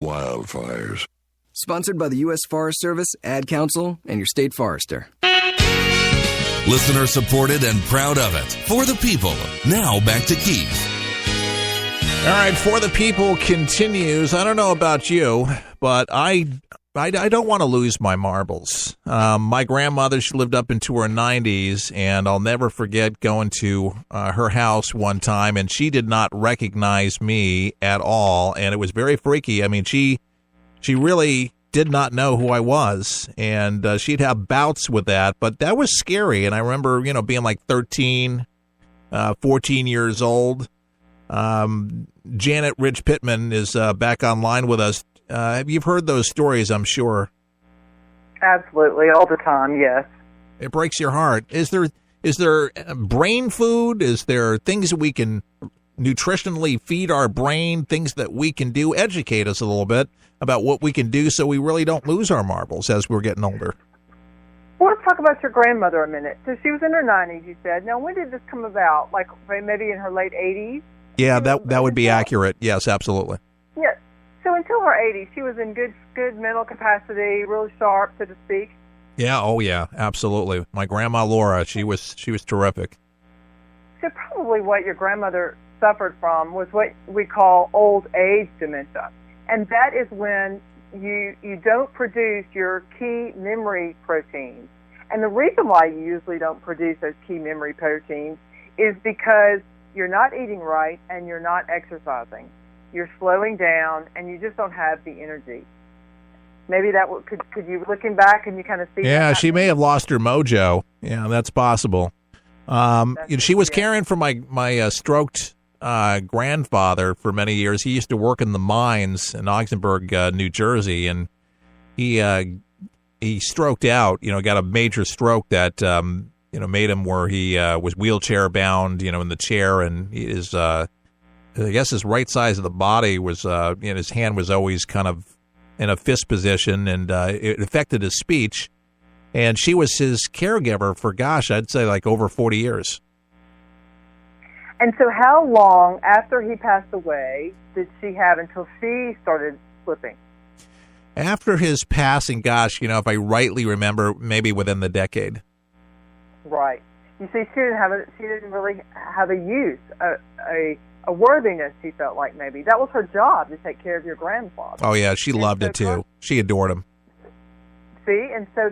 wildfires. Sponsored by the U.S. Forest Service, Ad Council, and your state forester. Listener supported and proud of it. For the people. Now back to Keith. All right, For the People continues. I don't know about you, but I don't want to lose my marbles. My grandmother, she lived up into her 90s, and I'll never forget going to her house one time, and she did not recognize me at all, and it was very freaky. I mean, she really did not know who I was, and she'd have bouts with that, but that was scary, and I remember, being like 13, 14 years old. Janet Rich Pittman is back online with us. You've heard those stories, I'm sure. Absolutely, all the time, yes. It breaks your heart. Is there brain food? Is there things that we can nutritionally feed our brain, things that we can do? Educate us a little bit about what we can do so we really don't lose our marbles as we're getting older. Well, let's talk about your grandmother a minute. So she was in her 90s, you said. Now, when did this come about? Like maybe in her late 80s? Yeah, that would be accurate. Yes, absolutely. Yes. So until her 80s, she was in good mental capacity, really sharp, so to speak. Yeah. Oh, yeah. Absolutely. My grandma Laura, she was terrific. So probably what your grandmother suffered from was what we call old age dementia, and that is when you don't produce your key memory proteins. And the reason why you usually don't produce those key memory proteins is because you're not eating right and you're not exercising. You're slowing down and you just don't have the energy. Maybe that could you, looking back, and you kind of see. Yeah, she may have lost her mojo. Yeah, that's possible. She was caring for my stroked grandfather for many years. He used to work in the mines in Augsburg, New Jersey, and he stroked out. Got a major stroke that made him where he was wheelchair bound. In the chair, and his I guess his right side of the body was his hand was always kind of in a fist position, and it affected his speech. And she was his caregiver for, I'd say like over 40 years. And so how long after he passed away did she have until she started slipping? After his passing, if I rightly remember, maybe within the decade. Right. You see, she didn't really have a use, a worthiness, she felt like maybe. That was her job, to take care of your grandfather. Oh, yeah, she loved it, too. She adored him. See, and so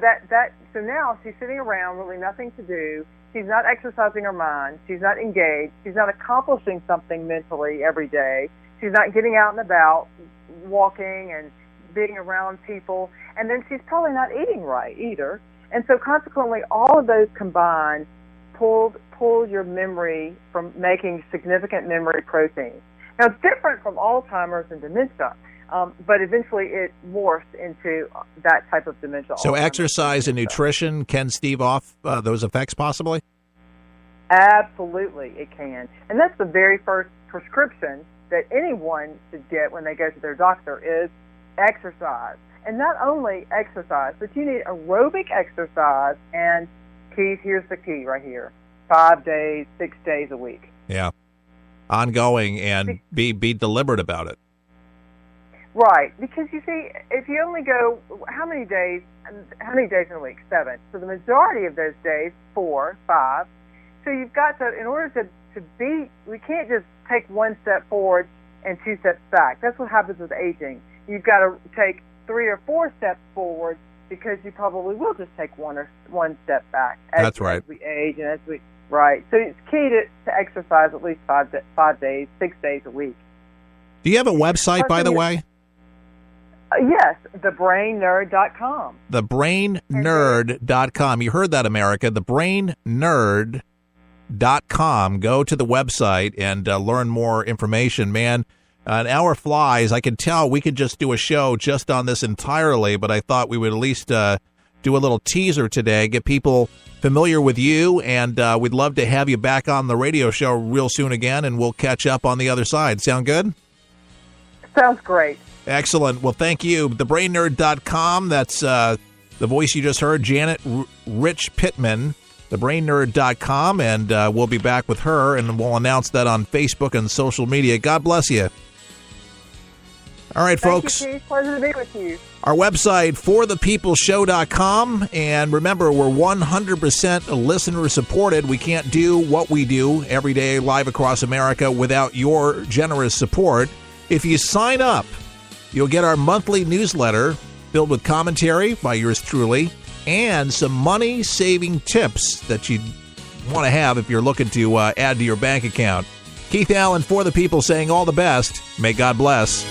so now she's sitting around, really nothing to do. She's not exercising her mind. She's not engaged. She's not accomplishing something mentally every day. She's not getting out and about, walking and being around people. And then she's probably not eating right either. And so consequently, all of those combined pull your memory from making significant memory proteins. Now, it's different from Alzheimer's and dementia, but eventually it morphs into that type of dementia. So exercise and nutrition can stave off those effects possibly? Absolutely, it can. And that's the very first prescription that anyone should get when they go to their doctor is exercise. And not only exercise, but you need aerobic exercise. And Keith, here's the key right here: 5 days, 6 days a week. Yeah, ongoing, and be deliberate about it. Right, because you see, if you only go how many days in a week? 7. So the majority of those days, 4, 5. So you've got to, in order to be, we can't just take 1 step forward and 2 steps back. That's what happens with aging. You've got to take 3 or 4 steps forward, because you probably will just take one step back. That's right. As we age and as we right. So it's key to exercise at least 5 days, 6 days a week. Do you have a website, by the way? Yes, thebrainnerd.com. Thebrainnerd.com. You heard that, America. Thebrainnerd.com. Go to the website and learn more information, man. An hour flies. I can tell we could just do a show just on this entirely, but I thought we would at least do a little teaser today, get people familiar with you, and we'd love to have you back on the radio show real soon again, and we'll catch up on the other side. Sound good? Sounds great. Excellent. Well, thank you. TheBrainNerd.com. That's the voice you just heard, Janet Rich Pittman. TheBrainNerd.com, and we'll be back with her, and we'll announce that on Facebook and social media. God bless you. All right, Thank folks. you, Keith. Pleasure to be with you. Our website, forthepeopleshow.com. And remember, we're 100% listener supported. We can't do what we do every day live across America without your generous support. If you sign up, you'll get our monthly newsletter filled with commentary by yours truly and some money-saving tips that you want to have if you're looking to add to your bank account. Keith Allen, For the People, saying all the best. May God bless.